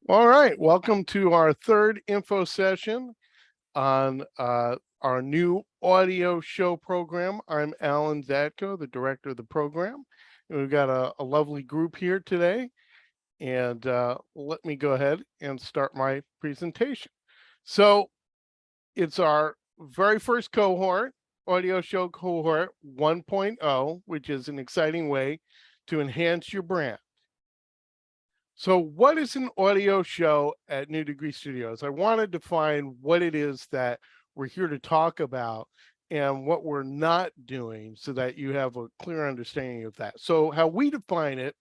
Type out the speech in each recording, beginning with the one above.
All right, welcome to our third info session on our new audio show program. I'm Alan Zatko, the director of the program, and we've got a lovely group here today. And let me go ahead and start my presentation. So it's our very first cohort, audio show cohort 1.0, which is an exciting way to enhance your brand. So, what is an audio show at New Degree Studios? I want to define what it is that we're here to talk about and what we're not doing so that you have a clear understanding of that. So, how we define it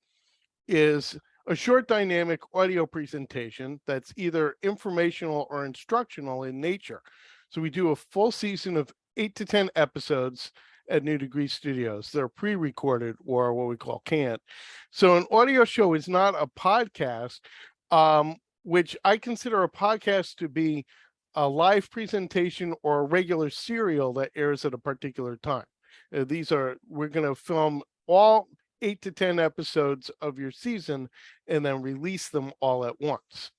is a short dynamic audio presentation that's either informational or instructional in nature. So, we do a full season of 8 to 10 episodes at New Degree Studios. They're pre-recorded or what we call canned. So an audio show is not a podcast, which I consider a podcast to be a live presentation or a regular serial that airs at a particular time. We're going to film all 8 to 10 episodes of your season and then release them all at once.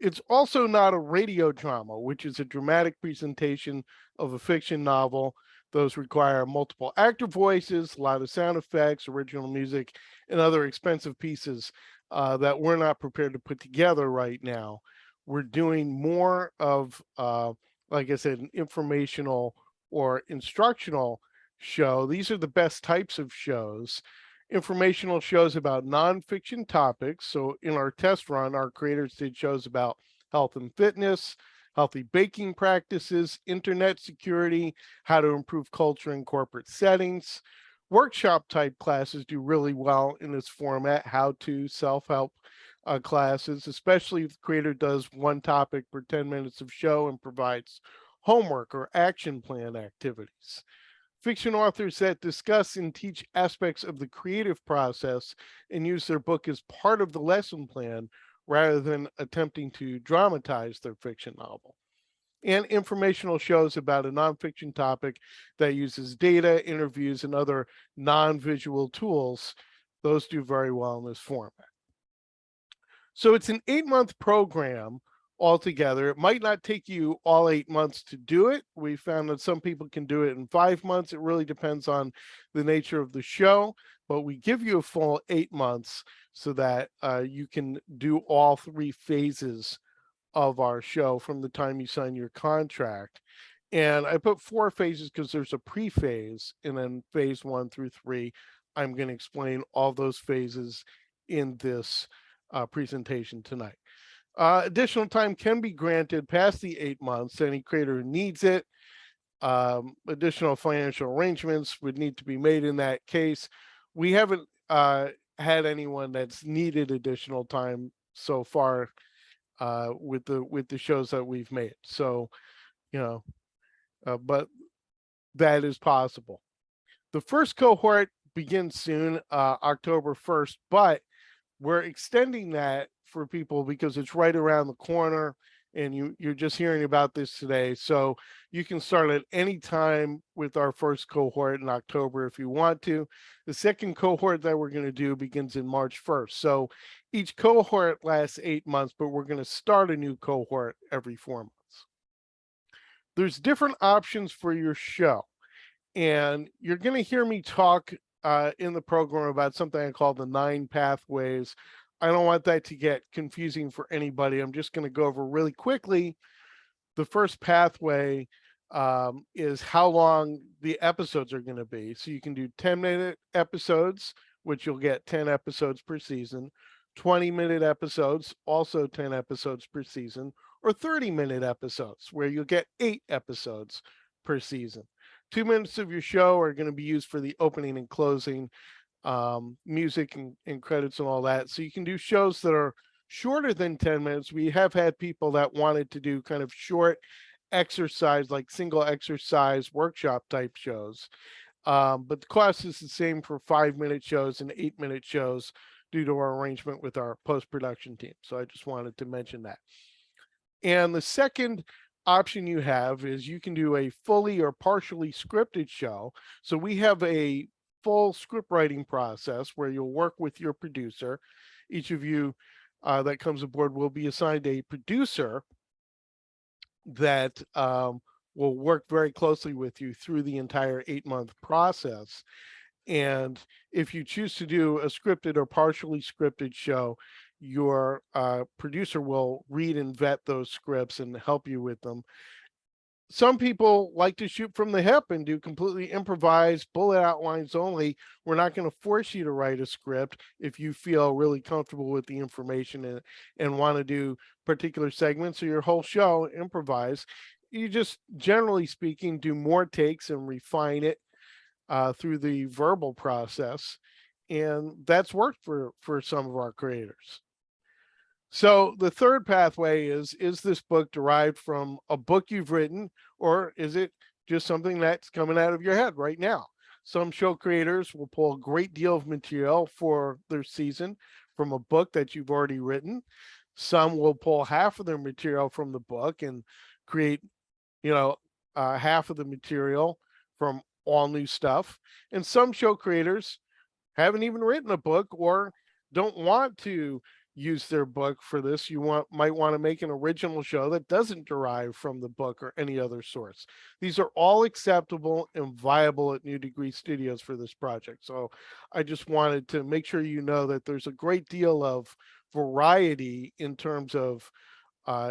It's also not a radio drama, which is a dramatic presentation of a fiction novel. Those require multiple actor voices, a lot of sound effects, original music, and other expensive pieces that we're not prepared to put together right now. We're doing more of, like I said, an informational or instructional show. These are the best types of shows. Informational shows about nonfiction topics. So in our test run, our creators did shows about health and fitness, healthy baking practices, internet security, how to improve culture in corporate settings. Workshop type classes do really well in this format, how to self-help classes, especially if the creator does one topic per 10 minutes of show and provides homework or action plan activities. Fiction authors that discuss and teach aspects of the creative process and use their book as part of the lesson plan rather than attempting to dramatize their fiction novel. And informational shows about a nonfiction topic that uses data, interviews, and other non visual tools. Those do very well in this format. So it's an 8 month program altogether. It might not take you all 8 months to do it. We found that some people can do it in 5 months. It really depends on the nature of the show, but we give you a full 8 months so that you can do all three phases of our show from the time you sign your contract. And I put four phases because there's a pre phase and then phase 1 through 3. I'm going to explain all those phases in this presentation tonight. Additional time can be granted past the 8 months to any creator who needs it. Additional financial arrangements would need to be made in that case. We haven't had anyone that's needed additional time so far with the shows that we've made. So, you know, but that is possible. The first cohort begins soon, October 1st, but we're extending that for people because it's right around the corner and you're just hearing about this today. So you can start at any time with our first cohort in October if you want to. The second cohort that we're going to do begins in March 1st. So each cohort lasts 8 months, but we're going to start a new cohort every 4 months. There's different options for your show, and you're going to hear me talk in the program about something I call the 9 pathways. I don't want that to get confusing for anybody. I'm just going to go over really quickly. The first pathway is how long the episodes are going to be. So you can do 10-minute episodes, which you'll get 10 episodes per season, 20-minute episodes, also 10 episodes per season, or 30-minute episodes, where you'll get 8 episodes per season. 2 minutes of your show are going to be used for the opening and closing, music and credits and all that. So you can do shows that are shorter than 10 minutes. We have had people that wanted to do kind of short exercise, like single exercise workshop type shows. But the cost is the same for 5-minute shows and 8-minute shows due to our arrangement with our post-production team. So I just wanted to mention that. And the second option you have is you can do a fully or partially scripted show. So we have a full script writing process where you'll work with your producer. Each of you that comes aboard will be assigned a producer that will work very closely with you through the entire 8-month process. And if you choose to do a scripted or partially scripted show, your producer will read and vet those scripts and help you with them. Some people like to shoot from the hip and do completely improvised bullet outlines only. We're not going to force you to write a script if you feel really comfortable with the information and want to do particular segments of your whole show improvise. You just, generally speaking, do more takes and refine it through the verbal process. And that's worked for some of our creators. So the third pathway is this book derived from a book you've written, or is it just something that's coming out of your head right now? Some show creators will pull a great deal of material for their season from a book that you've already written. Some will pull half of their material from the book and create, half of the material from all new stuff. And some show creators haven't even written a book or don't want to use their book for this. Might want to make an original show that doesn't derive from the book or any other source. These are all acceptable and viable at New Degree Studios for this project. So I just wanted to make sure you know that there's a great deal of variety in terms of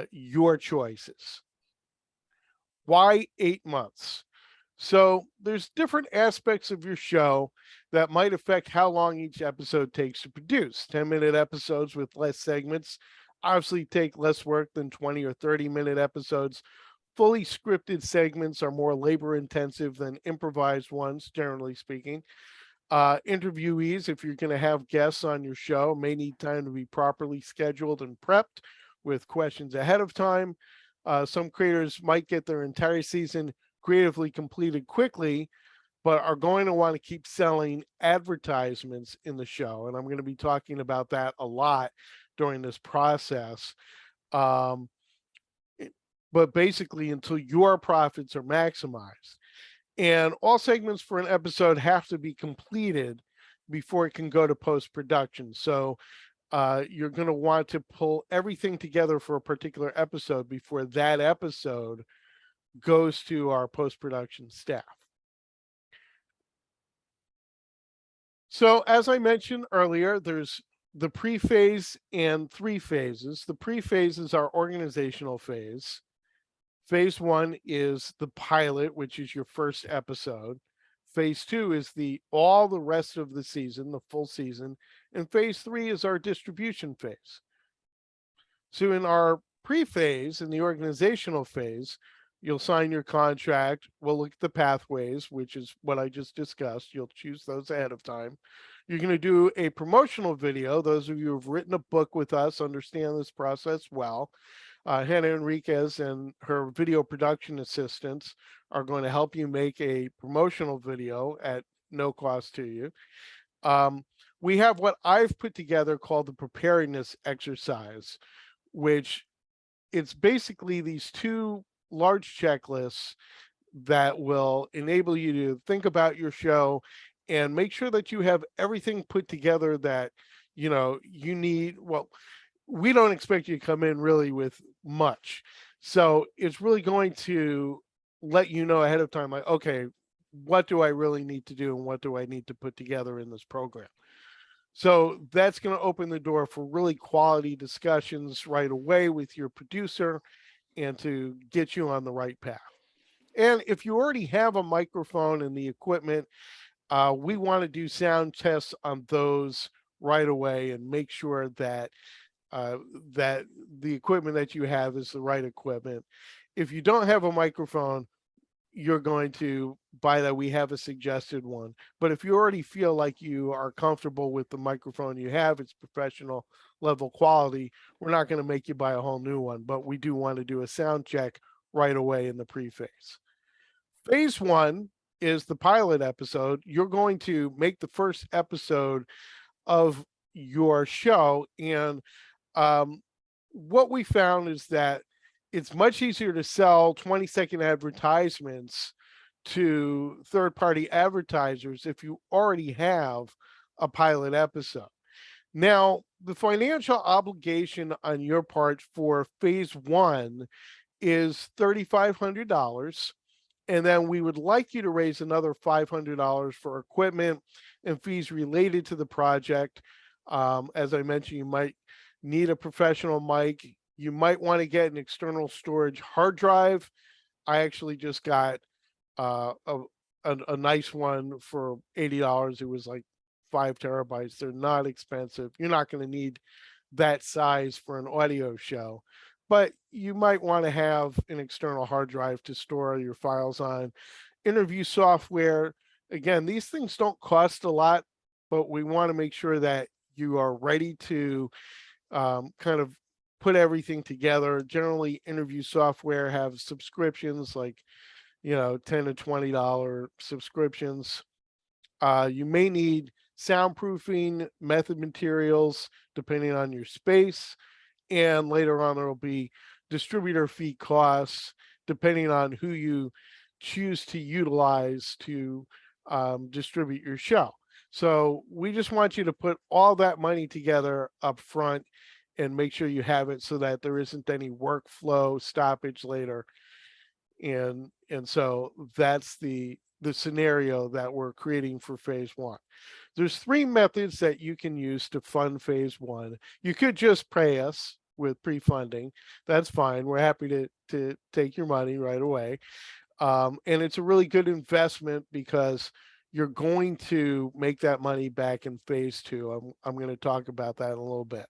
your choices. Why 8 months? So there's different aspects of your show that might affect how long each episode takes to produce. 10-minute episodes with less segments obviously take less work than 20 or 30-minute episodes. Fully scripted segments are more labor intensive than improvised ones, generally speaking. Interviewees, if you're going to have guests on your show, may need time to be properly scheduled and prepped with questions ahead of time. Some creators might get their entire season creatively completed quickly, but are going to want to keep selling advertisements in the show. And I'm going to be talking about that a lot during this process. But basically, until your profits are maximized. And all segments for an episode have to be completed before it can go to post-production. So you're going to want to pull everything together for a particular episode before that episode goes to our post-production staff. So as I mentioned earlier, there's the pre-phase and 3 phases. The pre-phase is our organizational phase. Phase 1 is the pilot, which is your first episode. Phase 2 is all the rest of the season, the full season. And phase 3 is our distribution phase. So in our pre-phase, in the organizational phase, you'll sign your contract. We'll look at the pathways, which is what I just discussed. You'll choose those ahead of time. You're going to do a promotional video. Those of you who've written a book with us understand this process well. Hannah Enriquez and her video production assistants are going to help you make a promotional video at no cost to you. We have what I've put together called the preparedness exercise, which it's basically these 2 large checklists that will enable you to think about your show and make sure that you have everything put together that you need. Well, we don't expect you to come in really with much, so it's really going to let you know ahead of time, like, okay, what do I really need to do and what do I need to put together in this program? So that's going to open the door for really quality discussions right away with your producer and to get you on the right path. And if you already have a microphone and the equipment, we want to do sound tests on those right away and make sure that that the equipment that you have is the right equipment. If you don't have a microphone, you're going to buy that. We have a suggested one. But if you already feel like you are comfortable with the microphone you have, it's professional level quality, we're not going to make you buy a whole new one, but we do want to do a sound check right away in the pre-phase. Phase 1 is the pilot episode. You're going to make the first episode of your show. And what we found is that it's much easier to sell 20-second advertisements to third-party advertisers if you already have a pilot episode. Now, the financial obligation on your part for phase one is $3,500. And then we would like you to raise another $500 for equipment and fees related to the project. As I mentioned, you might need a professional mic. You might want to get an external storage hard drive. I actually just got a nice one for $80. It was like 5 terabytes. They're not expensive. You're not going to need that size for an audio show, but you might want to have an external hard drive to store your files on. Interview software, again, these things don't cost a lot, but we want to make sure that you are ready to kind of put everything together. Generally, interview software have subscriptions like, $10 to $20 subscriptions. You may need soundproofing, method materials, depending on your space. And later on, there will be distributor fee costs, depending on who you choose to utilize to distribute your show. So we just want you to put all that money together up front and make sure you have it so that there isn't any workflow stoppage later. And so that's the scenario that we're creating for phase one. There's 3 methods that you can use to fund phase one. You could just pay us with pre-funding. That's fine. We're happy to take your money right away. And it's a really good investment because you're going to make that money back in phase two. I'm going to talk about that in a little bit.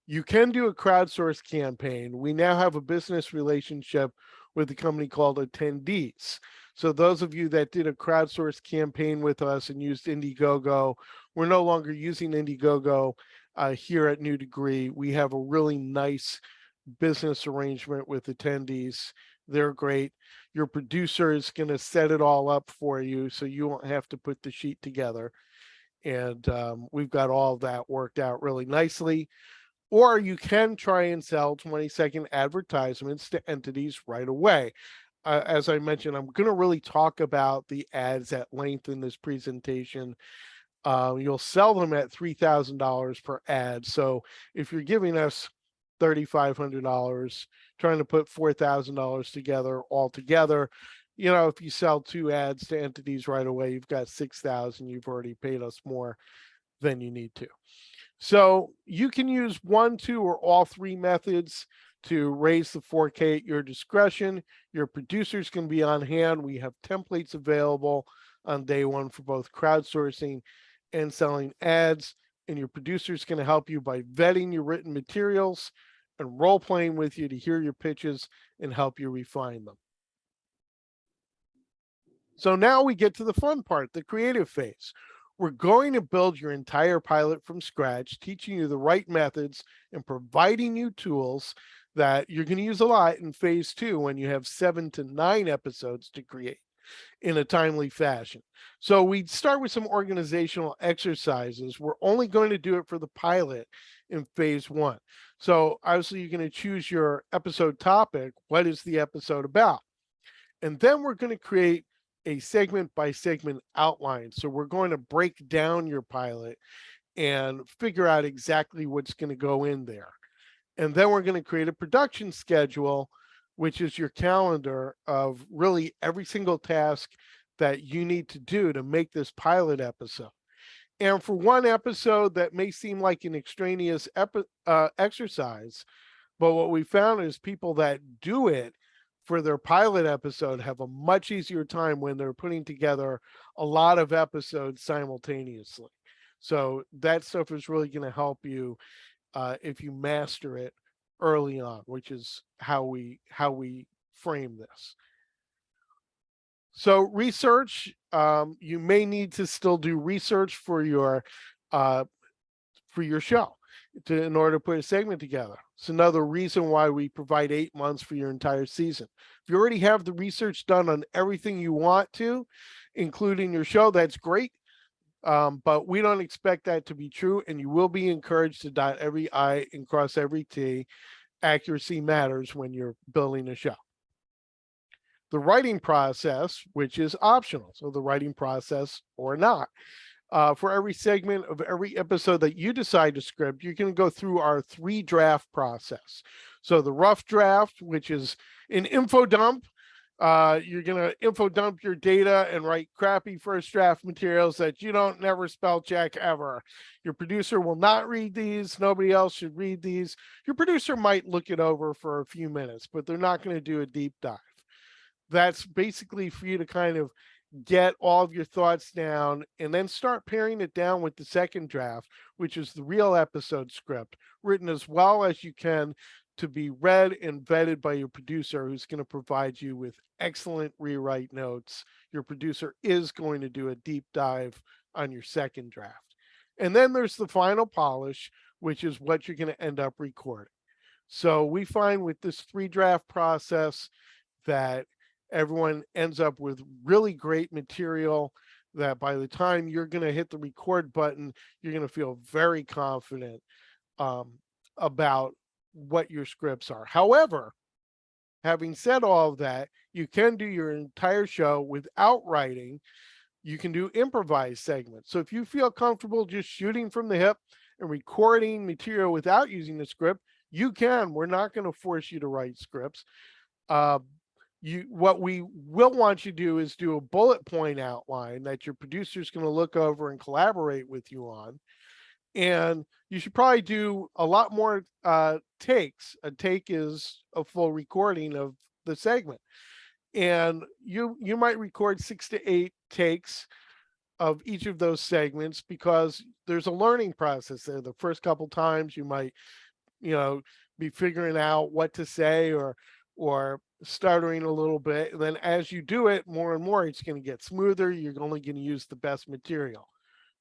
You can do a crowdsource campaign. We now have a business relationship with a company called Attendees. So those of you that did a crowdsource campaign with us and used Indiegogo, we're no longer using Indiegogo here at New Degree. We have a really nice business arrangement with Attendees. They're great. Your producer is going to set it all up for you, so you won't have to put the sheet together. And we've got all of that worked out really nicely. Or you can try and sell 20-second advertisements to entities right away. As I mentioned, I'm going to really talk about the ads at length in this presentation. You'll sell them at $3,000 per ad. So if you're giving us $3,500, trying to put $4,000 together altogether, if you sell 2 ads to entities right away, you've got $6,000. You've already paid us more than you need to. So you can use 1, 2, or all 3 methods to raise the 4K at your discretion. Your producers can be on hand. We have templates available on day 1 for both crowdsourcing and selling ads. And your producers can help you by vetting your written materials and role playing with you to hear your pitches and help you refine them. So now we get to the fun part, the creative phase. We're going to build your entire pilot from scratch, teaching you the right methods and providing you tools that you're going to use a lot in phase 2 when you have 7 to 9 episodes to create in a timely fashion. So we start with some organizational exercises. We're only going to do it for the pilot in phase 1. So obviously you're going to choose your episode topic. What is the episode about? And then we're going to create a segment by segment outline. So we're going to break down your pilot and figure out exactly what's going to go in there. And then we're going to create a production schedule, which is your calendar of really every single task that you need to do to make this pilot episode. And for one episode, that may seem like an extraneous exercise, but what we found is people that do it for their pilot episode have a much easier time when they're putting together a lot of episodes simultaneously. So that stuff is really going to help you if you master it early on, which is how we frame this. So research, you may need to still do research for your show in order to put a segment together. It's another reason why we provide 8 months for your entire season. If you already have the research done on everything you want to, including your show, that's great. But we don't expect that to be true, and you will be encouraged to dot every I and cross every T. Accuracy matters when you're building a show. The writing process, which is optional, so the writing process or not. For every segment of every episode that you decide to script, you're going to go through our 3 draft process. So the rough draft, which is an info dump. You're going to info dump your data and write crappy first draft materials that you don't never spell check ever. Your producer will not read these. Nobody else should read these. Your producer might look it over for a few minutes, but they're not going to do a deep dive. That's basically for you to kind of get all of your thoughts down and then start paring it down with the second draft, which is the real episode script, written as well as you can to be read and vetted by your producer, who's going to provide you with excellent rewrite notes. Your producer is going to do a deep dive on your second draft. And then there's the final polish, which is what you're going to end up recording. So we find with this 3 draft process that everyone ends up with really great material that by the time you're going to hit the record button, you're going to feel very confident about what your scripts are. However, having said all of that, you can do your entire show without writing. You can do improvised segments. So if you feel comfortable just shooting from the hip and recording material without using the script, you can. We're not going to force you to write scripts. What we will want you to do is do a bullet point outline that your producer is going to look over and collaborate with you on. And you should probably do a lot more takes. A take is a full recording of the segment. And you might record 6 to 8 takes of each of those segments because there's a learning process there. The first couple times you might, be figuring out what to say or stuttering a little bit. And then as you do it more and more, it's going to get smoother. You're only going to use the best material.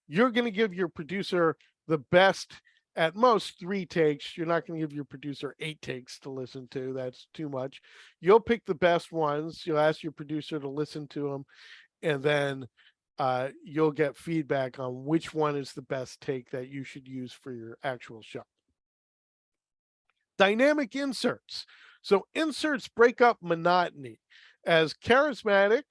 You're going to give your producer the best, at most 3 takes. You're not going to give your producer 8 takes to listen to. That's too much. You'll pick the best ones. You'll ask your producer to listen to them. And then you'll get feedback on which one is the best take that you should use for your actual show. Dynamic inserts. So inserts break up monotony. As charismatic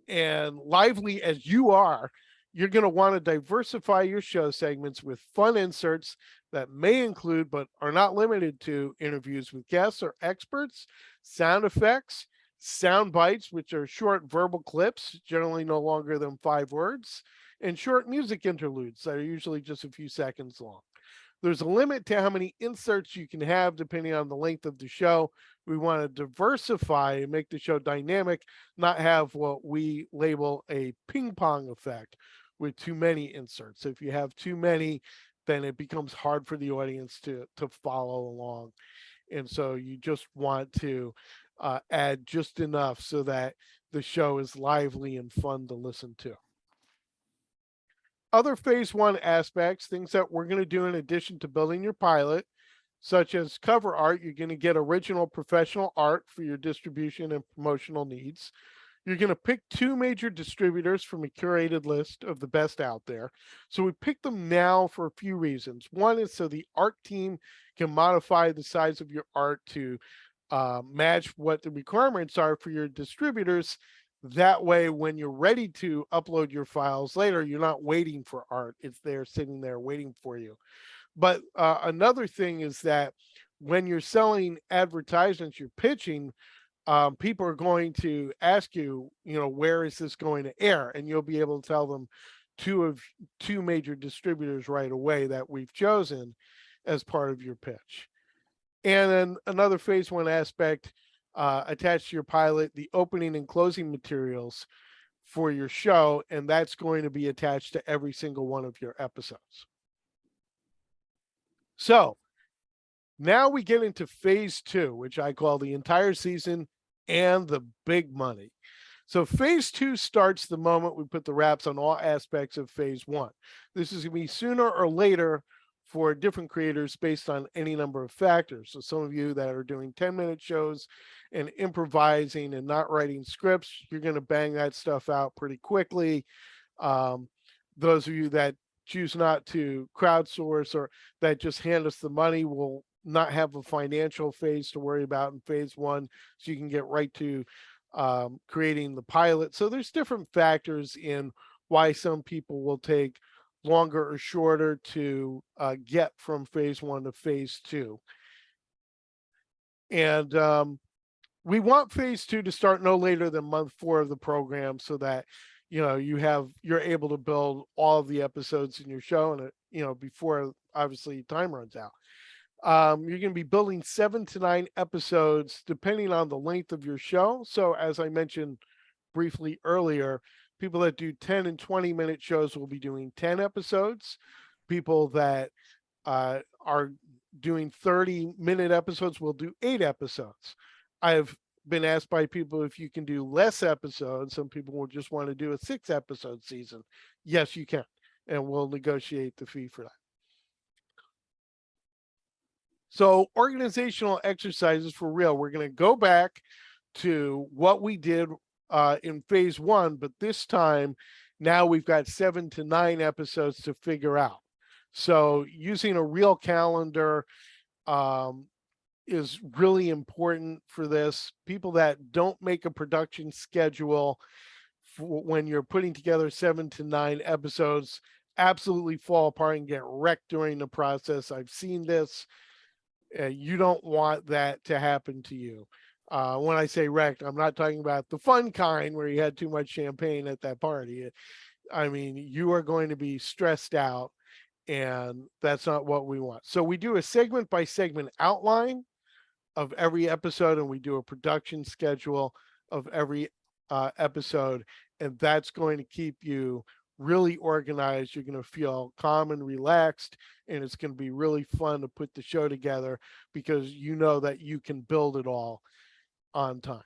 and lively as you are, you're going to want to diversify your show segments with fun inserts that may include, but are not limited to, interviews with guests or experts, sound effects, sound bites, which are short verbal clips, generally no longer than 5 words, and short music interludes that are usually just a few seconds long. There's a limit to how many inserts you can have depending on the length of the show. We want to diversify and make the show dynamic, not have what we label a ping pong effect with too many inserts. So if you have too many, then it becomes hard for the audience to follow along. And so you just want to add just enough so that the show is lively and fun to listen to. Other phase 1 aspects, things that we're going to do in addition to building your pilot, such as cover art. You're going to get original professional art for your distribution and promotional needs. You're going to pick 2 major distributors from a curated list of the best out there. So we picked them now for a few reasons. One is so the art team can modify the size of your art to match what the requirements are for your distributors. That way, when you're ready to upload your files later, you're not waiting for art. It's there sitting there waiting for you. But another thing is that when you're selling advertisements, you're pitching, people are going to ask you, where is this going to air? And you'll be able to tell them 2 major distributors right away that we've chosen as part of your pitch. And then another phase 1 aspect attached to your pilot, the opening and closing materials for your show, and that's going to be attached to every single one of your episodes. So now we get into phase 2, which I call the entire season and the big money. So phase 2 starts the moment we put the wraps on all aspects of phase 1. This is going to be sooner or later for different creators based on any number of factors. So some of you that are doing 10-minute shows and improvising and not writing scripts, you're going to bang that stuff out pretty quickly. Those of you that choose not to crowdsource or that just hand us the money will not have a financial phase to worry about in phase 1, so you can get right to creating the pilot. So there's different factors in why some people will take longer or shorter to get from phase 1 to phase 2. And we want phase 2 to start no later than month 4 of the program, so that you're able to build all of the episodes in your show, and before obviously time runs out. You're going to be building 7 to 9 episodes depending on the length of your show. So as I mentioned briefly earlier, people that do 10 and 20-minute shows will be doing 10 episodes. People that are doing 30-minute episodes will do 8 episodes. I've been asked by people if you can do less episodes. Some people will just want to do a 6-episode season. Yes, you can, and we'll negotiate the fee for that. So organizational exercises for real. We're going to go back to what we did in phase 1, but this time now we've got 7 to 9 episodes to figure out. So using a real calendar is really important for this. People that don't make a production schedule when you're putting together 7 to 9 episodes absolutely fall apart and get wrecked during the process. I've seen this. You don't want that to happen to you. When I say wrecked, I'm not talking about the fun kind where you had too much champagne at that party. I mean, you are going to be stressed out, and that's not what we want. So we do a segment by segment outline of every episode, and we do a production schedule of every episode, and that's going to keep you really organized. You're going to feel calm and relaxed, and it's going to be really fun to put the show together because you know that you can build it all on time.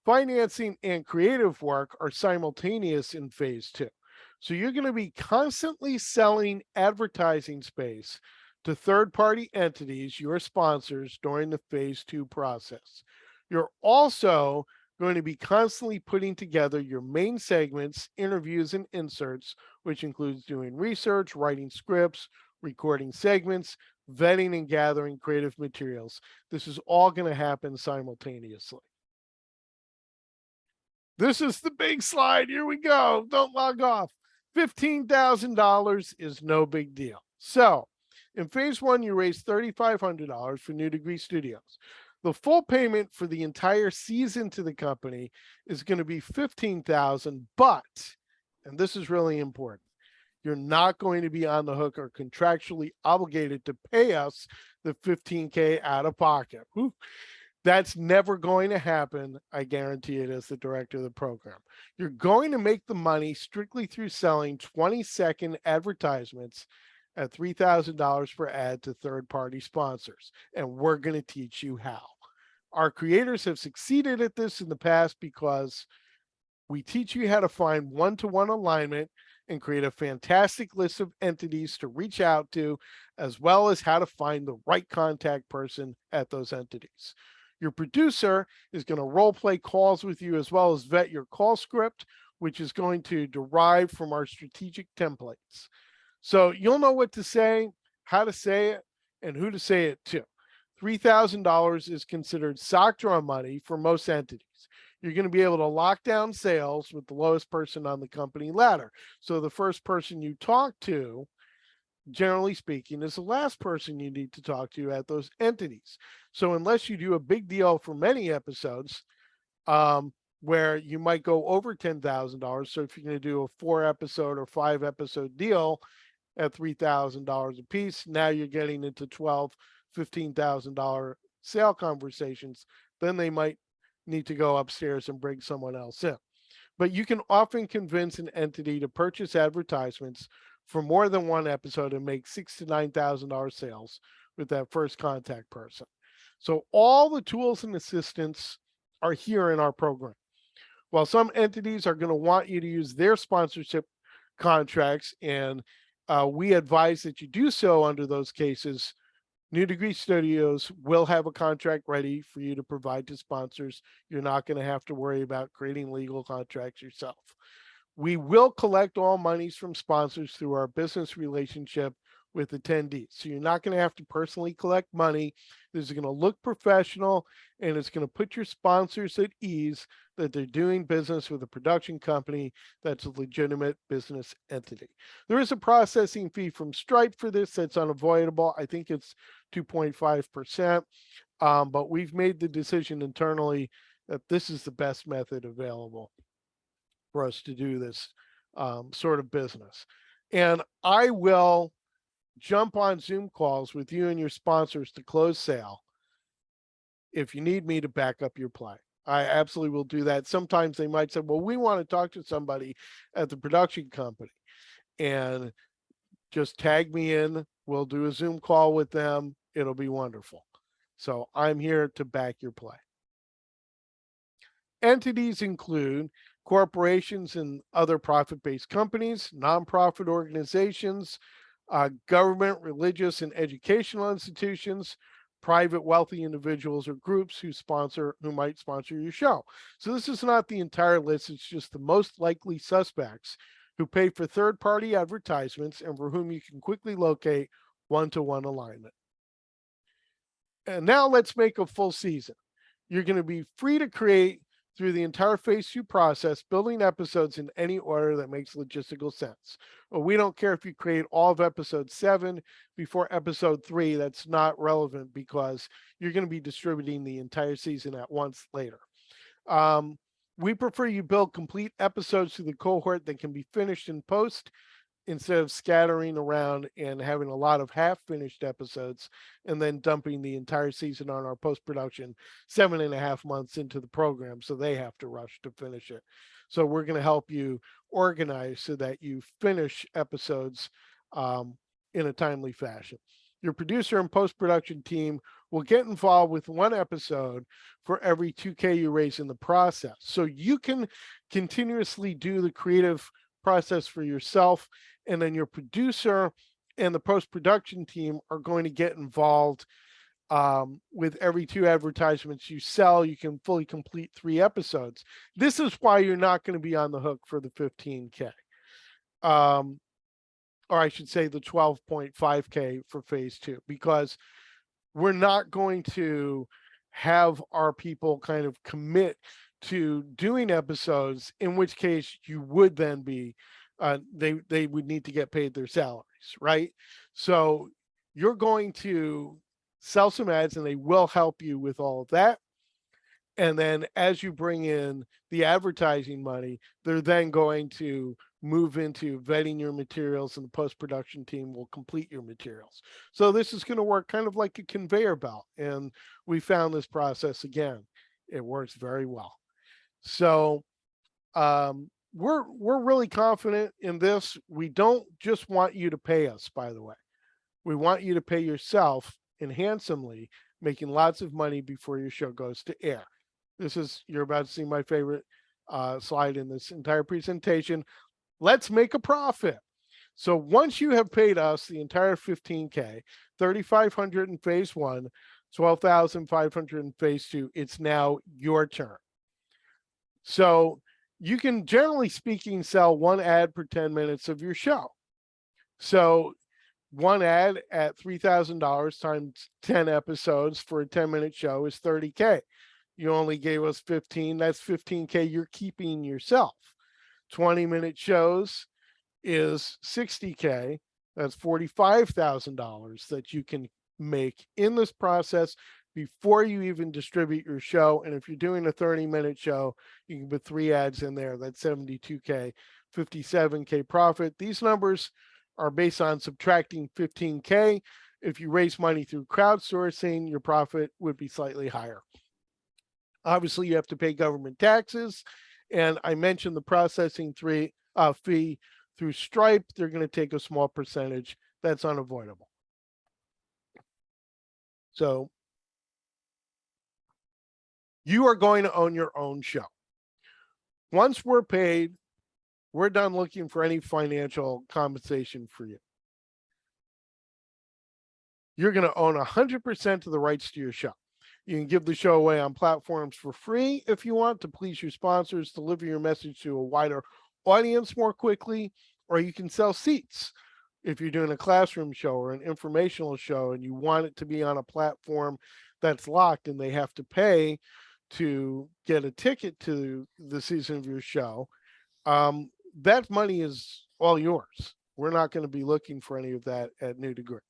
Financing and creative work are simultaneous in phase 2. So you're going to be constantly selling advertising space to third-party entities, your sponsors, during the phase 2 process. You're also going to be constantly putting together your main segments, interviews, and inserts, which includes doing research, writing scripts, recording segments, vetting and gathering creative materials. This is all going to happen simultaneously. This is the big slide. Here we go. Don't log off. $15,000 is no big deal. So in phase 1, you raise $3,500 for New Degree Studios. The full payment for the entire season to the company is going to be $15,000, but, and this is really important, you're not going to be on the hook or contractually obligated to pay us the $15K out of pocket. Whew. That's never going to happen. I guarantee it as the director of the program. You're going to make the money strictly through selling 20-second advertisements at $3,000 per ad to third-party sponsors, and we're going to teach you how. Our creators have succeeded at this in the past because we teach you how to find one-to-one alignment and create a fantastic list of entities to reach out to, as well as how to find the right contact person at those entities. Your producer is going to role play calls with you as well as vet your call script, which is going to derive from our strategic templates. So you'll know what to say, how to say it, and who to say it to. $3,000 is considered sock draw money for most entities. You're going to be able to lock down sales with the lowest person on the company ladder. So the first person you talk to, generally speaking, is the last person you need to talk to at those entities. So unless you do a big deal for many episodes, where you might go over $10,000. So if you're going to do a 4-episode or 5-episode deal at $3,000 a piece, now you're getting into $12,000, $15,000 sale conversations. Then they might need to go upstairs and bring someone else in. But you can often convince an entity to purchase advertisements for more than one episode and make $6,000 to $9,000 sales with that first contact person. So all the tools and assistance are here in our program. While some entities are going to want you to use their sponsorship contracts, and we advise that you do so under those cases, New Degree Studios will have a contract ready for you to provide to sponsors. You're not going to have to worry about creating legal contracts yourself. We will collect all monies from sponsors through our business relationship with attendees. So you're not going to have to personally collect money. This is going to look professional, and it's going to put your sponsors at ease that they're doing business with a production company that's a legitimate business entity. There is a processing fee from Stripe for this that's unavoidable. I think it's 2.5%, but we've made the decision internally that this is the best method available for us to do this sort of business. And I will jump on Zoom calls with you and your sponsors to close sale if you need me to back up your play. I absolutely will do that. Sometimes they might say, well, we want to talk to somebody at the production company, and just tag me in. We'll do a Zoom call with them. It'll be wonderful. So I'm here to back your play. Entities include corporations and other profit-based companies, nonprofit organizations, government, religious, and educational institutions, private wealthy individuals or groups who might sponsor your show. So this is not the entire list. It's just the most likely suspects who pay for third-party advertisements and for whom you can quickly locate one-to-one alignment. And now let's make a full season. You're going to be free to create through the entire phase 2 process, building episodes in any order that makes logistical sense. Well, we don't care if you create all of episode 7 before episode 3. That's not relevant because you're going to be distributing the entire season at once later. We prefer you build complete episodes through the cohort that can be finished in post, instead of scattering around and having a lot of half-finished episodes and then dumping the entire season on our post-production 7.5 months into the program, so they have to rush to finish it. So we're going to help you organize so that you finish episodes in a timely fashion. Your producer and post-production team will get involved with one episode for every 2K you raise in the process. So you can continuously do the creative process for yourself, and then your producer and the post-production team are going to get involved with every 2 advertisements you sell. You can fully complete 3 episodes. This is why you're not going to be on the hook for the 15K. Or I should say the 12.5K for phase 2, because we're not going to have our people kind of commit to doing episodes, in which case you would then be they would need to get paid their salaries, right? So you're going to sell some ads, and they will help you with all of that. And then as you bring in the advertising money, they're then going to move into vetting your materials, and the post-production team will complete your materials. So this is going to work kind of like a conveyor belt. And we found this process, again, it works very well. So we're really confident in this. We don't just want you to pay us, by the way. We want you to pay yourself, and handsomely, making lots of money before your show goes to air. You're about to see my favorite slide in this entire presentation. Let's make a profit. So once you have paid us the entire 15K, 3,500 in phase 1, 12,500 in phase 2, it's now your turn. So you can, generally speaking, sell 1 ad per 10 minutes of your show. So 1 ad at $3,000 times 10 episodes for a 10-minute show is 30K. You only gave us 15. That's 15K you're keeping yourself. 20-minute shows is 60K. That's $45,000 that you can make in this process before you even distribute your show. And if you're doing a 30-minute show, you can put 3 ads in there. That's 72K, 57K profit. These numbers are based on subtracting 15K. If you raise money through crowdsourcing, your profit would be slightly higher. Obviously, you have to pay government taxes. And I mentioned the processing fee through Stripe. They're going to take a small percentage. That's unavoidable. So you are going to own your own show. Once we're paid, we're done looking for any financial compensation for you. You're going to own 100% of the rights to your show. You can give the show away on platforms for free if you want to please your sponsors, deliver your message to a wider audience more quickly, or you can sell seats If you're doing a classroom show or an informational show and you want it to be on a platform that's locked and they have to pay to get a ticket to the season of your show, that money is all yours. We're not going to be looking for any of that at New Degree.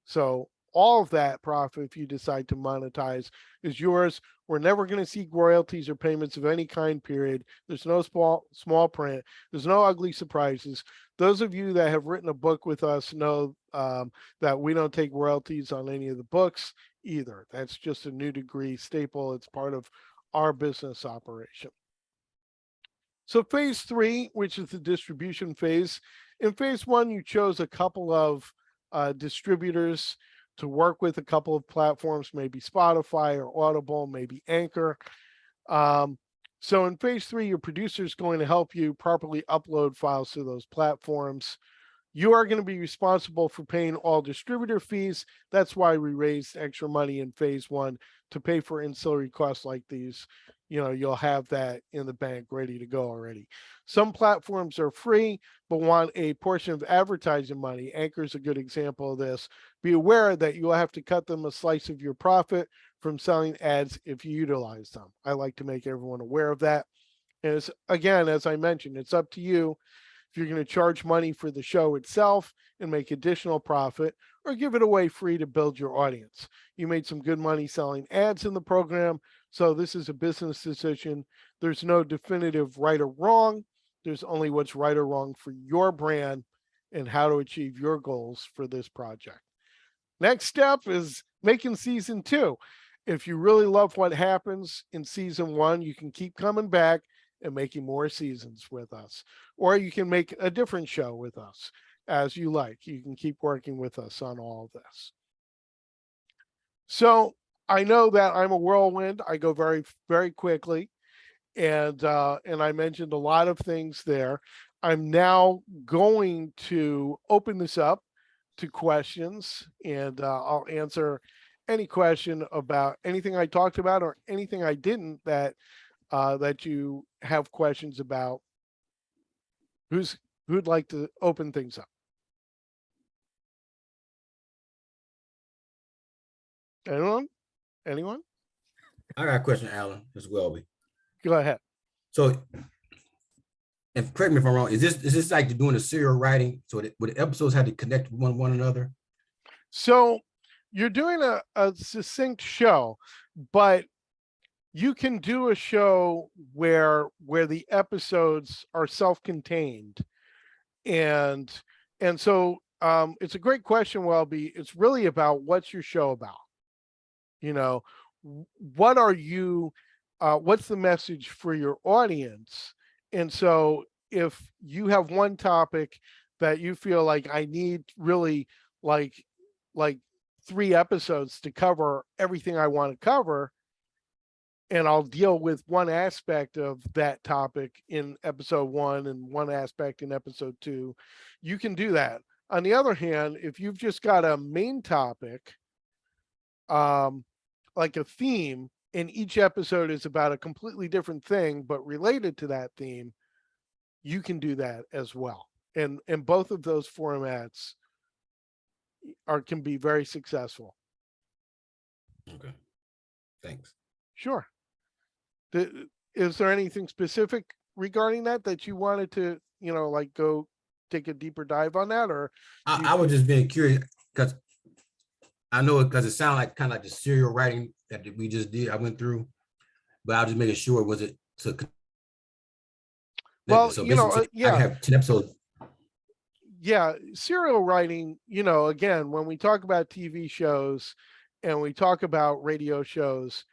So all of that profit, if you decide to monetize, is yours. We're never going to seek royalties or payments of any kind, period. There's no small print. There's no ugly surprises. Those of you that have written a book with us know that we don't take royalties on any of the books either. That's just a New Degree staple. It's part of our business operation. So phase 3, which is the distribution phase. In phase 1, you chose a couple of distributors to work with, a couple of platforms, maybe Spotify or Audible, maybe Anchor. So in phase 3, your producer is going to help you properly upload files to those platforms. You are going to be responsible for paying all distributor fees. That's why we raised extra money in phase 1 to pay for ancillary costs like these. You'll have that in the bank ready to go already. Some platforms are free, but want a portion of advertising money. Anchor is a good example of this. Be aware that you'll have to cut them a slice of your profit from selling ads if you utilize them. I like to make everyone aware of that. And again, as I mentioned, it's up to you if you're going to charge money for the show itself and make additional profit, or give it away free to build your audience. You made some good money selling ads in the program, so this is a business decision. There's no definitive right or wrong. There's only what's right or wrong for your brand and how to achieve your goals for this project. Next step is making season 2. If you really love what happens in season 1, you can keep coming back and making more seasons with us. Or you can make a different show with us as you like. You can keep working with us on all of this. So I know that I'm a whirlwind. I go very, very quickly. And I mentioned a lot of things there. I'm now going to open this up to questions, and I'll answer any question about anything I talked about or anything I didn't that you have questions about. Who'd like to open things up? Anyone? I got a question, Alan, as well. Go ahead. So, and correct me if I'm wrong, is this like doing a serial writing? So would the episodes have to connect with one another? So you're doing a succinct show, but you can do a show where the episodes are self-contained, and so it's a great question, Welby. It's really about what's your show about. What are you? What's the message for your audience? And so if you have one topic that you feel like I need really like 3 episodes to cover everything I want to cover, and I'll deal with one aspect of that topic in episode 1 and one aspect in episode 2, you can do that. On the other hand, if you've just got a main topic, like a theme, and each episode is about a completely different thing but related to that theme, you can do that as well. And both of those formats can be very successful. Okay, thanks. Sure. Is there anything specific regarding that you wanted to, go take a deeper dive on that? Or I was just being curious because I know because it sounded like kind of like the serial writing that we just did. I went through, but I was just making sure was it to. Well, so yeah, I have 10 episodes. Yeah, serial writing. Again, when we talk about TV shows and we talk about radio shows,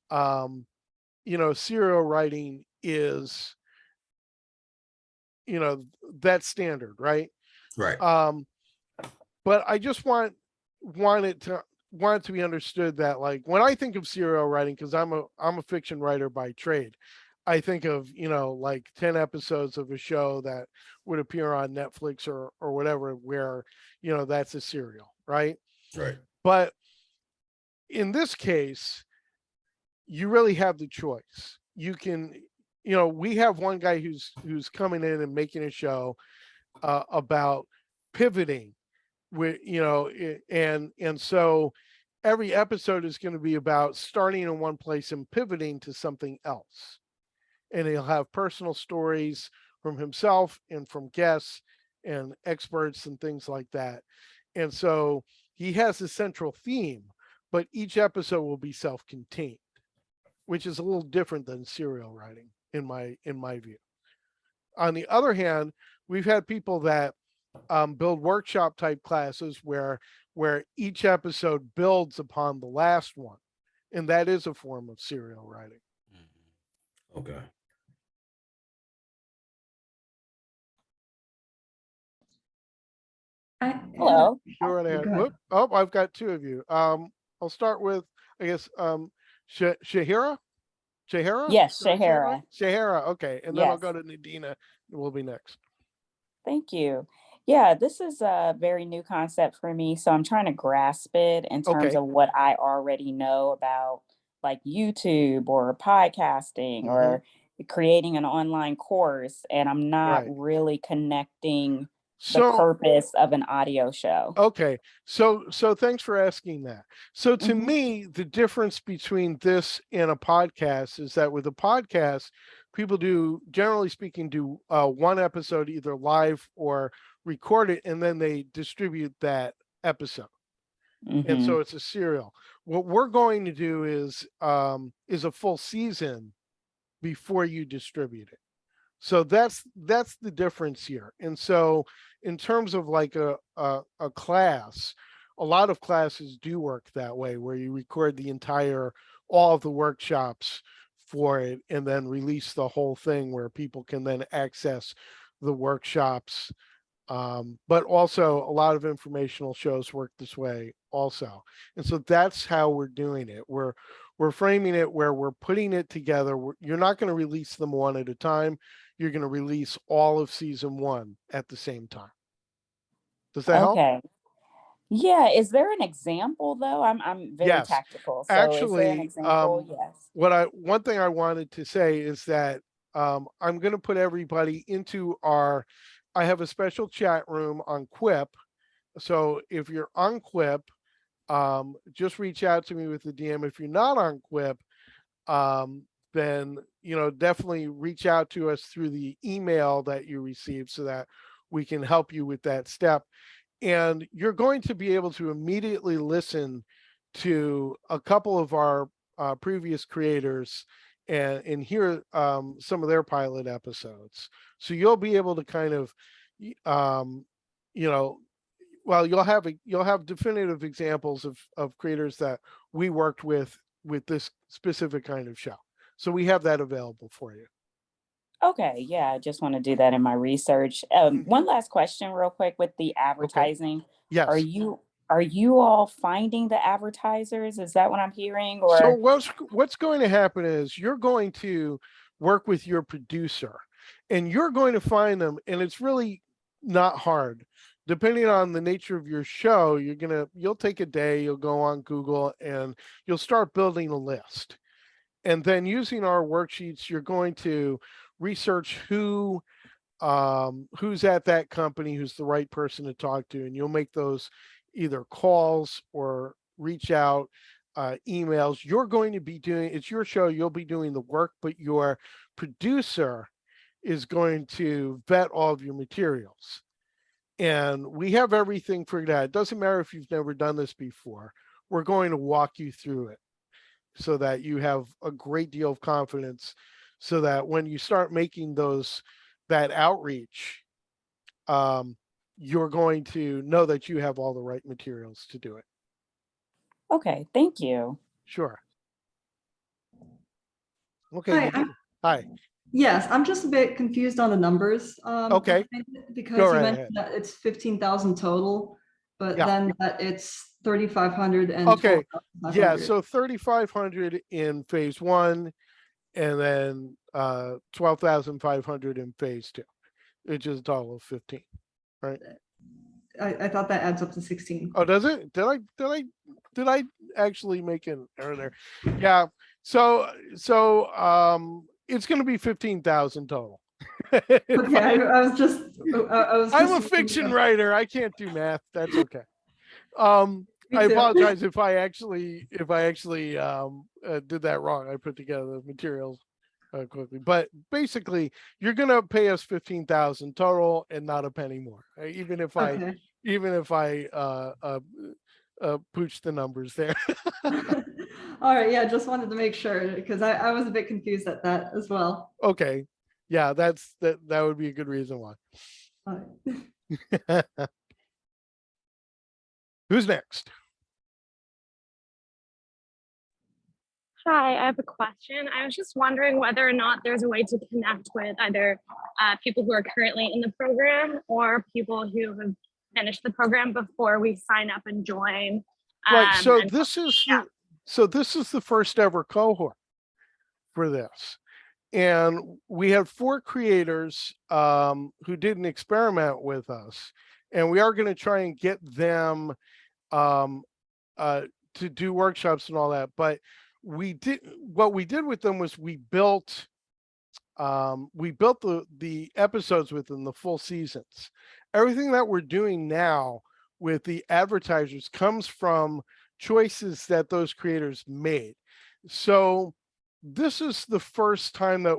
serial writing is, that's standard, right? Right. But I just want it to be understood that, like, when I think of serial writing, because I'm a fiction writer by trade, I think of, like 10 episodes of a show that would appear on Netflix or whatever, where, that's a serial, right? Right. But in this case, you really have the choice. You can, we have one guy who's coming in and making a show about pivoting with, and so every episode is going to be about starting in one place and pivoting to something else. And he'll have personal stories from himself and from guests and experts and things like that. And so he has a central theme, but each episode will be self-contained, which is a little different than serial writing in my view. On the other hand, we've had people that build workshop type classes where each episode builds upon the last one, and that is a form of serial writing. Okay. Hello. Sure. I've got two of you. I'll start with, I guess, Shahira. Shahira? Yes, Did I say it right? Shahira. Shahira. Okay, and then I'll Yes. go to Nadina. Will be next. Thank you. Yeah, this is a very new concept for me, so I'm trying to grasp it in terms Okay. of what I already know about like YouTube or podcasting or creating an online course, and I'm not Right. really connecting the So purpose of an audio show. okay, so thanks for asking that. So to Mhm. me, the difference between this and a podcast is that with a podcast, people do, generally speaking, do one episode either live or record it, and then they distribute that episode. And Mhm. so it's a serial. What we're going to do is a full season before you distribute it. So that's the difference here. And so in terms of like a class, a lot of classes do work that way, where you record the entire, all of the workshops for it and then release the whole thing where people can then access the workshops. But also a lot of informational shows work this way also. And so that's how we're doing it. We're framing it where we're putting it together. You're not going to release them one at a time. You're going to release all of season one at the same time. Does that help? Okay. Yeah, is there an example though? I'm very Yes. tactical. So is there an Actually, example? Yes. one thing I wanted to say is that I'm going to put everybody into I have a special chat room on Quip. So if you're on Quip, just reach out to me with the DM. If you're not on Quip, then definitely reach out to us through the email that you received so that we can help you with that step. And you're going to be able to immediately listen to a couple of our previous creators and hear some of their pilot episodes. So you'll be able to kind of, well, you'll have definitive examples of creators that we worked with this specific kind of show. So we have that available for you. Okay, yeah, I just want to do that in my research. One last question real quick with the advertising. Yes. Are you all finding the advertisers? Is that what I'm hearing? So Or what's going to happen is you're going to work with your producer and you're going to find them, and it's really not hard. Depending on the nature of your show, you'll take a day, you'll go on Google and you'll start building a list. And then using our worksheets, you're going to research who's at that company, who's the right person to talk to, and you'll make those either calls or reach out, emails. You're going to be doing, it's your show, you'll be doing the work, but your producer is going to vet all of your materials. And we have everything figured out. It doesn't matter if you've never done this before. We're going to walk you through it so that you have a great deal of confidence, so that when you start making that outreach, you're going to know that you have all the right materials to do it. okay, thank you. Sure. Okay. Hi, Hi. yes, I'm just a bit confused on the numbers. Okay. Because Go you right mentioned ahead. that it's 15,000 total, but Yeah. then that it's 3,500 and Okay. Yeah. 12,500. So 3,500 in phase one, and then 12,500 in phase two, which is a total of 15. Right. I thought that adds up to 16. Oh, does it? Did I actually make an error there? Yeah. So it's going to be 15,000 total. Okay, I was just, I was I'm just a looking fiction up. writer. I can't do math. That's okay. Me I too. apologize if I actually did that wrong. I put together the materials quickly, but basically, you're gonna pay us 15,000 total and not a penny more. Even if I Okay. pooch the numbers there. All right, yeah, just wanted to make sure because I was a bit confused at that as well. Okay, yeah, that would be a good reason why. All right. Who's next? Hi, I have a question. I was just wondering whether or not there's a way to connect with either people who are currently in the program or people who have finished the program before we sign up and join. Right. So and- this is yeah. this is the first ever cohort for this. And we had 4 creators who did an experiment with us, and we are going to try and get them to do workshops and all that. But what we did with them was we built the episodes within the full seasons. Everything that we're doing now with the advertisers comes from choices that those creators made. So this is the first time that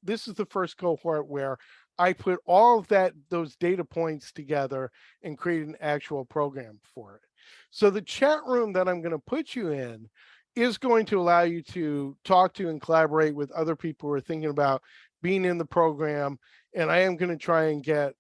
this is the first cohort where I put all of those data points together and create an actual program for it. So the chat room that I'm going to put you in is going to allow you to talk to and collaborate with other people who are thinking about being in the program. And I am going to try and get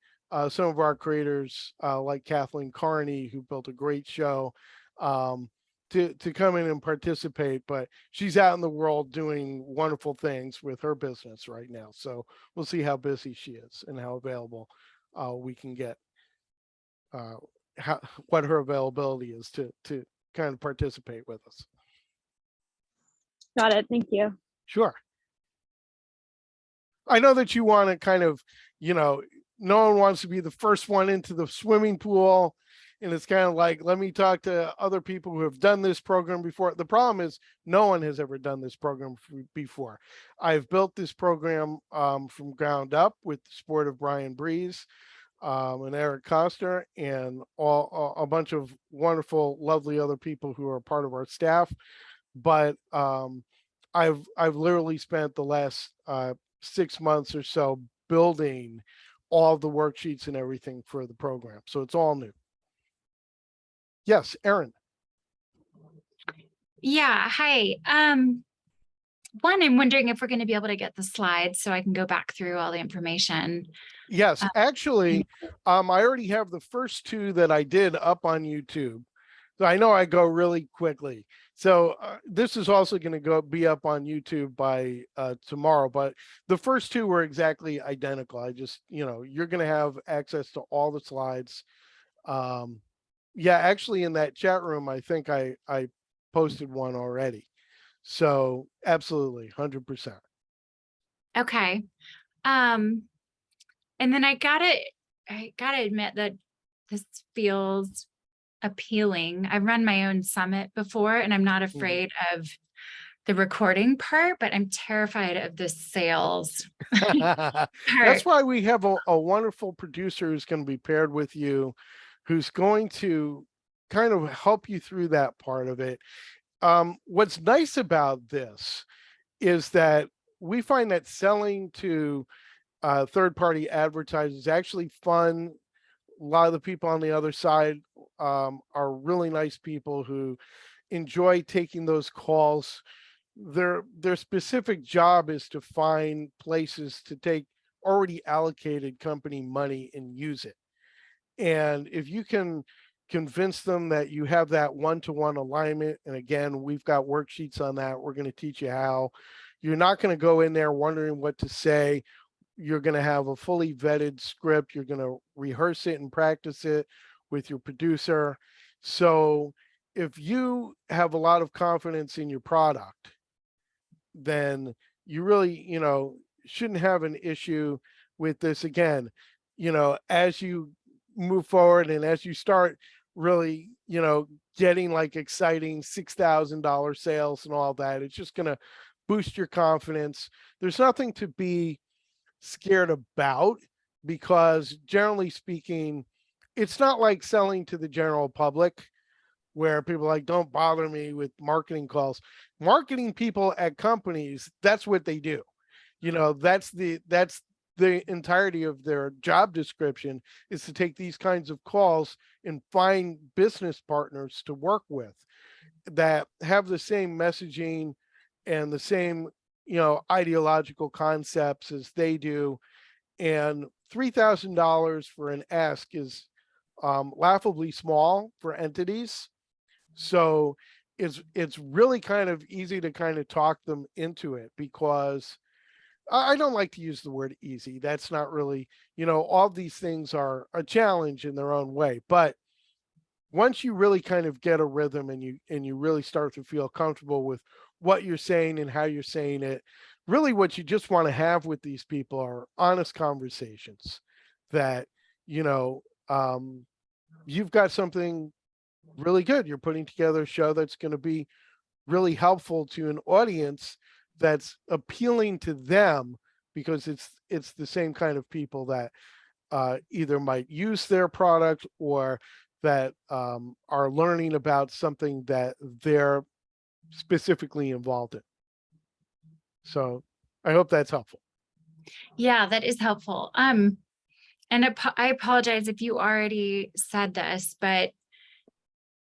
some of our creators like Kathleen Carney, who built a great show, to come in and participate, but she's out in the world doing wonderful things with her business right now. So we'll see how busy she is and how available we can get, what her availability is to kind of participate with us. Got it. Thank you. Sure. I know that you want to kind of, no one wants to be the first one into the swimming pool. And it's kind of like, let me talk to other people who have done this program before. The problem is no one has ever done this program before. I've built this program from ground up with the support of Brian Breeze and Eric Koster and a bunch of wonderful, lovely other people who are part of our staff. But I've literally spent the last 6 months or so building all the worksheets and everything for the program. So it's all new. Yes, Erin. Yeah, hi. One, I'm wondering if we're going to be able to get the slides so I can go back through all the information. Yes, actually, I already have the first 2 that I did up on YouTube. So I know I go really quickly. So this is also going to be up on YouTube by tomorrow, but the first 2 were exactly identical. I just, you're going to have access to all the slides. Yeah, actually in that chat room, I think I posted one already. So absolutely, 100%. Okay. And then I gotta admit that this feels appealing. I've run my own summit before, and I'm not afraid of the recording part, but I'm terrified of the sales part. That's why we have a wonderful producer who's going to be paired with you, who's going to kind of help you through that part of it. What's nice about this is that we find that selling to third-party advertisers is actually fun. A lot of the people on the other side are really nice people who enjoy taking those calls. Their specific job is to find places to take already allocated company money and use it. And if you can convince them that you have that one-to-one alignment, and again, we've got worksheets on that. We're going to teach you how. You're not going to go in there wondering what to say. You're going to have a fully vetted script. You're going to rehearse it and practice it with your producer. So if you have a lot of confidence in your product, then you really, shouldn't have an issue with this. Again, as you move forward and as you start really, getting like exciting $6,000 sales and all that, it's just going to boost your confidence. There's nothing to be scared about, because generally speaking, it's not like selling to the general public where people are like, don't bother me with marketing calls. Marketing people at companies, that's what they do. You know, that's the entirety of their job description, is to take these kinds of calls and find business partners to work with that have the same messaging and the same, you know, ideological concepts as they do. And $3,000 for an ask is laughably small for entities. So it's really kind of easy to kind of talk them into it, because I don't like to use the word easy. That's not really, you know, all these things are a challenge in their own way. But once you really kind of get a rhythm and you really start to feel comfortable with what you're saying and how you're saying it, really what you just want to have with these people are honest conversations that, you know, you've got something really good. You're putting together a show that's going to be really helpful to an audience that's appealing to them, because it's the same kind of people that either might use their product or that are learning about something that they're specifically involved in. So I hope that's helpful. Yeah, that is helpful. And I apologize if you already said this, but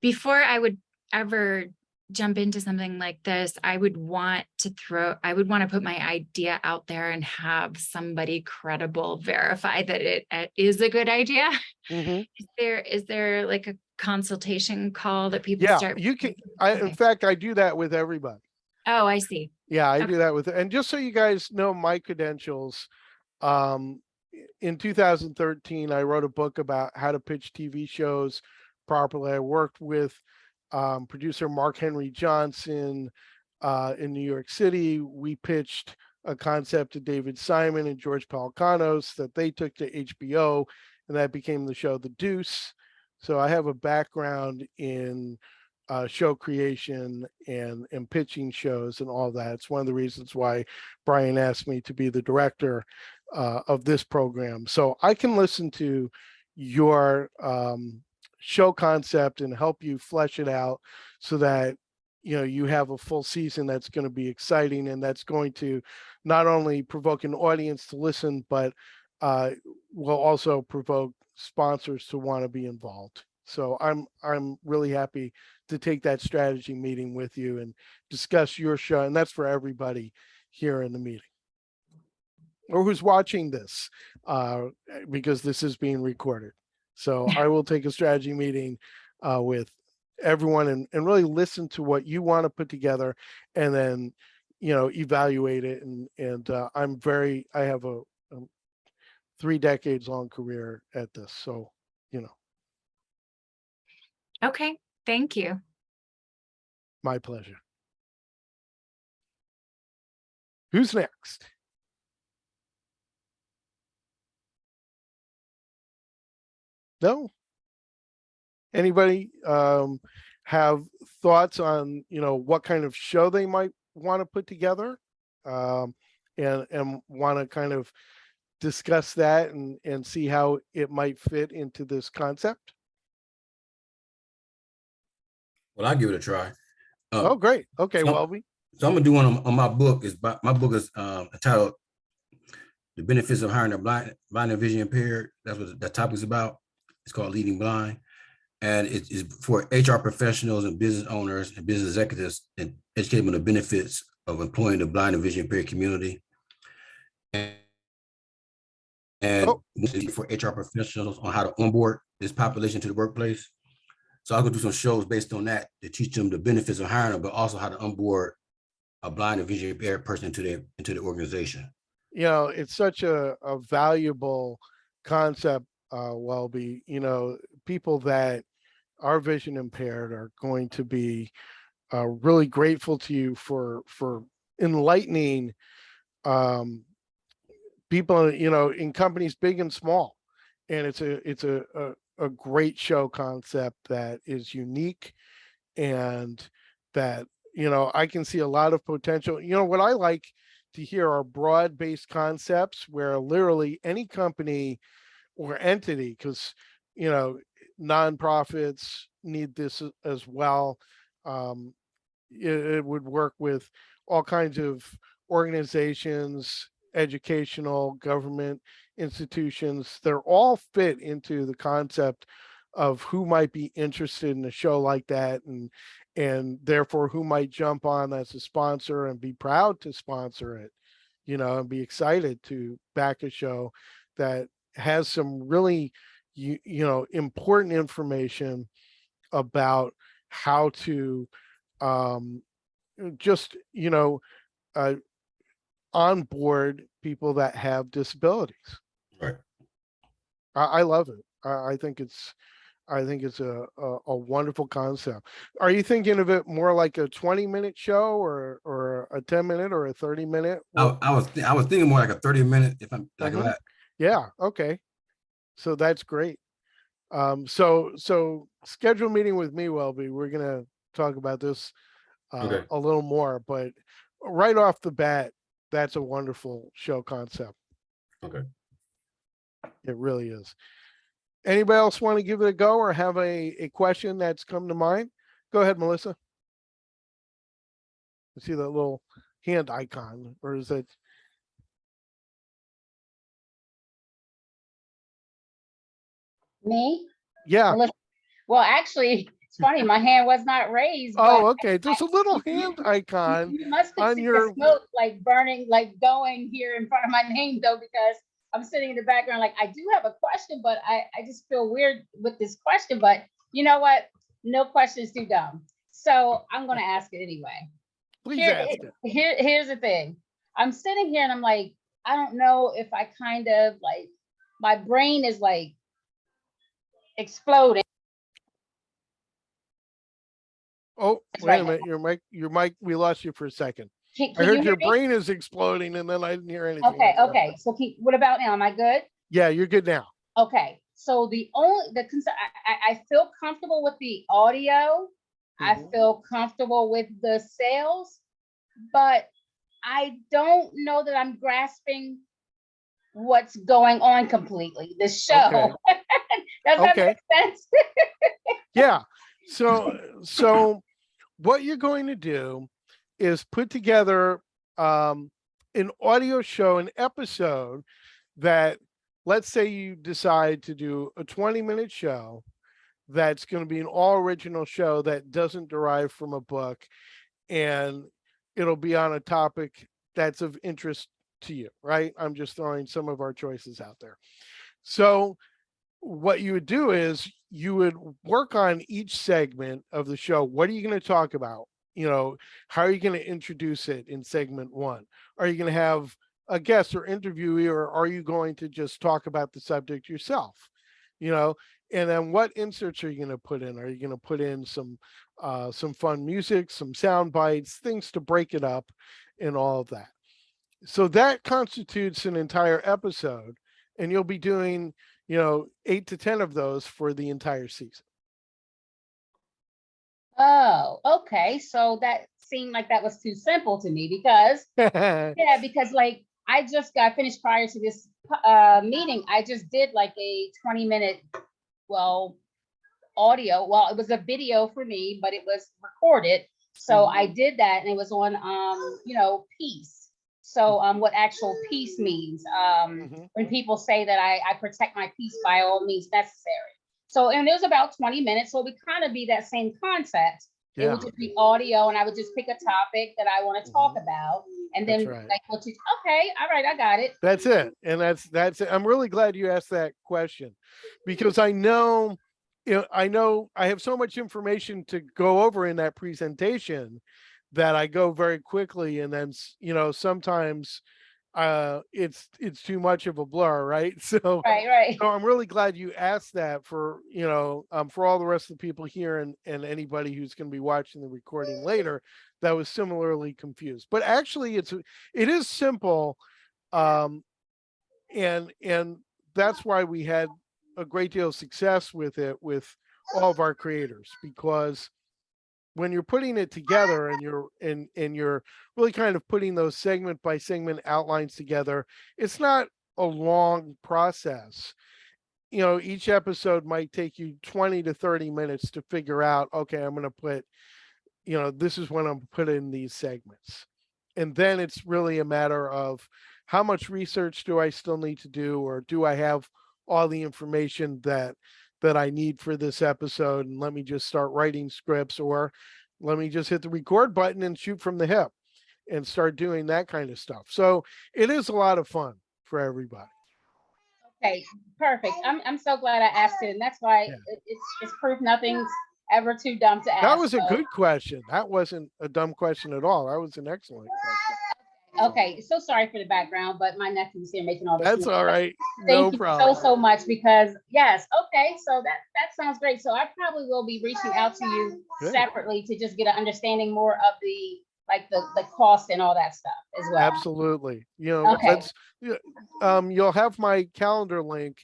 before I would ever jump into something like this, I would want to put my idea out there and have somebody credible verify that it is a good idea. Mhm. Is there like a consultation call that people Yeah, start? you can. Okay. In fact, I do that with everybody. Oh, I see. Yeah, I Okay. do that with, and just so you guys know my credentials, in 2013, I wrote a book about how to pitch TV shows properly. I worked with producer Mark Henry Johnson in New York City. We pitched a concept to David Simon and George Pelecanos that they took to HBO, and that became the show The Deuce. So I have a background in show creation and pitching shows and all that. It's one of the reasons why Brian asked me to be the director of this program. So I can listen to your show concept and help you flesh it out so that, you know, you have a full season that's going to be exciting and that's going to not only provoke an audience to listen, but will also provoke sponsors to want to be involved. So I'm really happy to take that strategy meeting with you and discuss your show. And that's for everybody here in the meeting or who's watching this, because this is being recorded. So I will take a strategy meeting with everyone and really listen to what you want to put together, and then, you know, evaluate it. And I have a 3 decades long career at this. So, you know. Okay, thank you. My pleasure. Who's next? No? Anybody have thoughts on, you know, what kind of show they might want to put together, and want to kind of discuss that and see how it might fit into this concept? Well, I'll give it a try. Oh, great. Okay, so- Welby. So I'm gonna do one on my book. My book is entitled "The Benefits of Hiring a Blind and Vision Impaired." That's what the topic is about. It's called Leading Blind, and it is for HR professionals and business owners and business executives, and educate them on the benefits of employing the blind and vision impaired community. And for HR professionals on how to onboard this population to the workplace. So I'll go do some shows based on that to teach them the benefits of hiring them, but also how to onboard a blind and vision impaired person into the organization. You know, it's such a valuable concept, Welby. You know, people that are vision impaired are going to be really grateful to you for enlightening people, you know, in companies big and small. And it's a great show concept that is unique, and that, you know, I can see a lot of potential. You know, what I like to hear our broad-based concepts where literally any company or entity, because, you know, nonprofits need this as well. It would work with all kinds of organizations, educational, government institutions. They're all fit into the concept of who might be interested in a show like that, and therefore who might jump on as a sponsor and be proud to sponsor it, you know, and be excited to back a show that has some really you know, important information about how to just, you know, onboard people that have disabilities. Right. I love it. I think it's a wonderful concept. Are you thinking of it more like a 20-minute show or a 10-minute or a 30-minute? I was thinking more like a 30-minute, if I'm like Mhm. that. Yeah, okay. So that's great. So schedule a meeting with me, Welby. We're gonna talk about this Okay. a little more, but right off the bat, that's a wonderful show concept. Okay. It really is. Anybody else want to give it a go or have a question that's come to mind? Go ahead, Melissa. You see that little hand icon, or is it? Me? Yeah. Melissa? Well, actually, it's funny, my hand was not raised, but Oh, okay. There's a little hand icon. you must have on seen your- the smoke like burning, like going here in front of my name though, because I'm sitting in the background like, I do have a question, but I just feel weird with this question, but you know what? No question is too dumb. So I'm gonna ask it anyway. Please ask it. Here's the thing. I'm sitting here and I'm like, I don't know if I kind of like, my brain is like exploding. Oh, It's wait right a now. minute. Your mic, we lost you for a second. Can I you heard hear your me? brain is exploding and then I didn't hear anything. Okay, else. okay. So what about now? Am I good? Yeah, you're good now. Okay. So I feel comfortable with the audio. I Mhm. feel comfortable with the sales, but I don't know that I'm grasping what's going on completely. The show. Okay. Does that Okay. make sense? Yeah. So what you're going to do is put together an audio show, an episode that, let's say you decide to do a 20-minute show that's going to be an all original show that doesn't derive from a book, and it'll be on a topic that's of interest to you, right? I'm just throwing some of our choices out there. So what you would do is you would work on each segment of the show. What are you going to talk about? You know, how are you going to introduce it in segment one? Are you going to have a guest or interviewee, or are you going to just talk about the subject yourself? You know, and then what inserts are you going to put in? Are you going to put in some fun music, some sound bites, things to break it up, and all of that? So that constitutes an entire episode, and you'll be doing, you know, 8 to 10 of those for the entire season. Oh, okay. So that seemed like that was too simple to me because because like I just got finished prior to this meeting. I just did like a 20-minute, well, audio. Well, it was a video for me, but it was recorded. So I did that and it was on you know, peace. So what actual peace means. When people say that I protect my peace by all means necessary. So, and it was about 20 minutes. So it would kind of be that same concept. It Yeah, would just be audio and I would just pick a topic that I want to talk about. And then That's right. like what you, okay, all right, I got it. that's it. And that's it. I'm really glad you asked that question, because I know, you know, I have so much information to go over in that presentation that I go very quickly, and then you know, sometimes it's too much of a blur, right? So Right. so I'm really glad you asked that for, you know, for all the rest of the people here and anybody who's going to be watching the recording later that was similarly confused. But actually it is simple. And that's why we had a great deal of success with it with all of our creators, because when you're putting it together and you're really kind of putting those segment by segment outlines together, it's not a long process. You know, each episode might take you 20 to 30 minutes to figure out, okay, I'm going to put, you know, this is when I'm put in these segments. And then it's really a matter of how much research do I still need to do, or do I have all the information that I need for this episode, and let me just start writing scripts, or let me just hit the record button and shoot from the hip and start doing that kind of stuff. So it is a lot of fun for everybody. Okay, perfect. I'm so glad I asked it, and that's why Yeah. it's proof nothing's ever too dumb to ask. That was a so- good question. That wasn't a dumb question at all. That was an excellent question. Okay, so sorry for the background, but my nephew's here making all this. That's noise. all right. No Thank you problem. so much, because yes, okay, so that sounds great. So I probably will be reaching out to you Good. separately to just get an understanding more of the the cost and all that stuff as well. Absolutely. You know, Okay. you'll have my calendar link.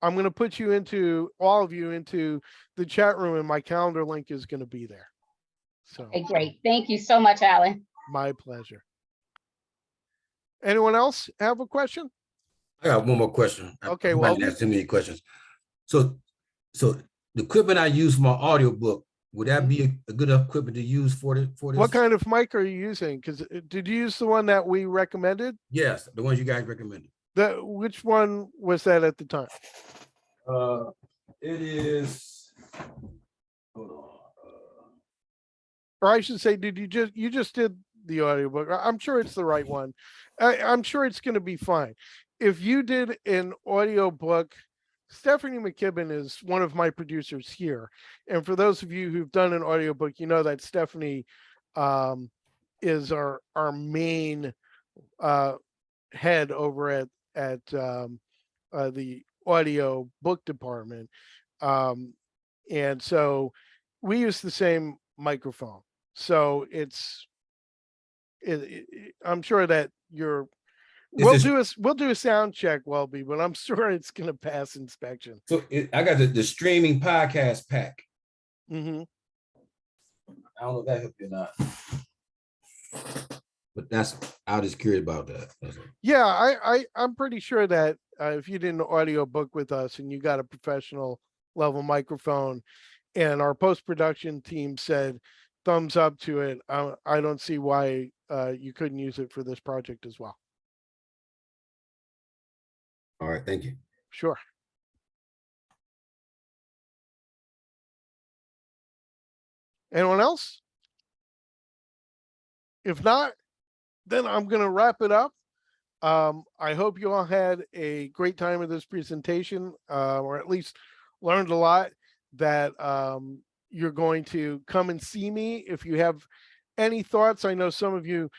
I'm going to put you into, all of you, into the chat room, and my calendar link is going to be there. So Okay, great. Thank you so much, Alan. my pleasure. Anyone else have a question? I got one more question. Okay, Everybody well- has too many questions. So the equipment I use for my audiobook, would that be a good equipment to use for this? What kind of mic are you using? Because did you use the one that we recommended? Yes, the ones you guys recommended. Which one was that at the time? It is. Hold on. Or I should say, you just did the audiobook? I'm sure it's the right one. I'm sure it's going to be fine. If you did an audiobook, Stephanie McKibben is one of my producers here. And for those of you who've done an audiobook, you know that Stephanie is our main head over at the audio book department. And so we use the same microphone. So I'm sure that we'll do a sound check, Welby, but I'm sure it's going to pass inspection. So I got the streaming podcast pack. Hmm. I don't know if that helped you or not. But I was just curious about that. That's all. Yeah, I'm pretty sure that if you did an audio book with us and you got a professional level microphone, and our post-production team said thumbs up to it, I don't see why you couldn't use it for this project as well. All right, thank you. Sure. Anyone else? If not, then I'm going to wrap it up. I hope you all had a great time with this presentation, or at least learned a lot that you're going to come and see me. If you have any thoughts, I know some of you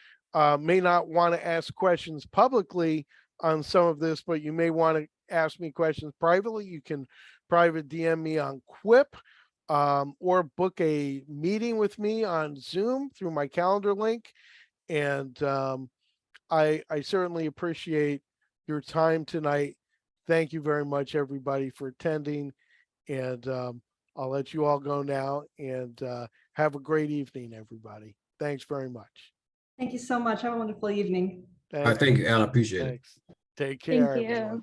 may not want to ask questions publicly on some of this, but you may want to ask me questions privately. You can private DM me on Quip, or book a meeting with me on Zoom through my calendar link. And I certainly appreciate your time tonight. Thank you very much, everybody, for attending. And I'll let you all go now, and have a great evening, everybody. Thanks very much. Thank you so much. Have a wonderful evening. All right, thank you, Alan. I appreciate it. Thanks. Take care. Thank you. everyone.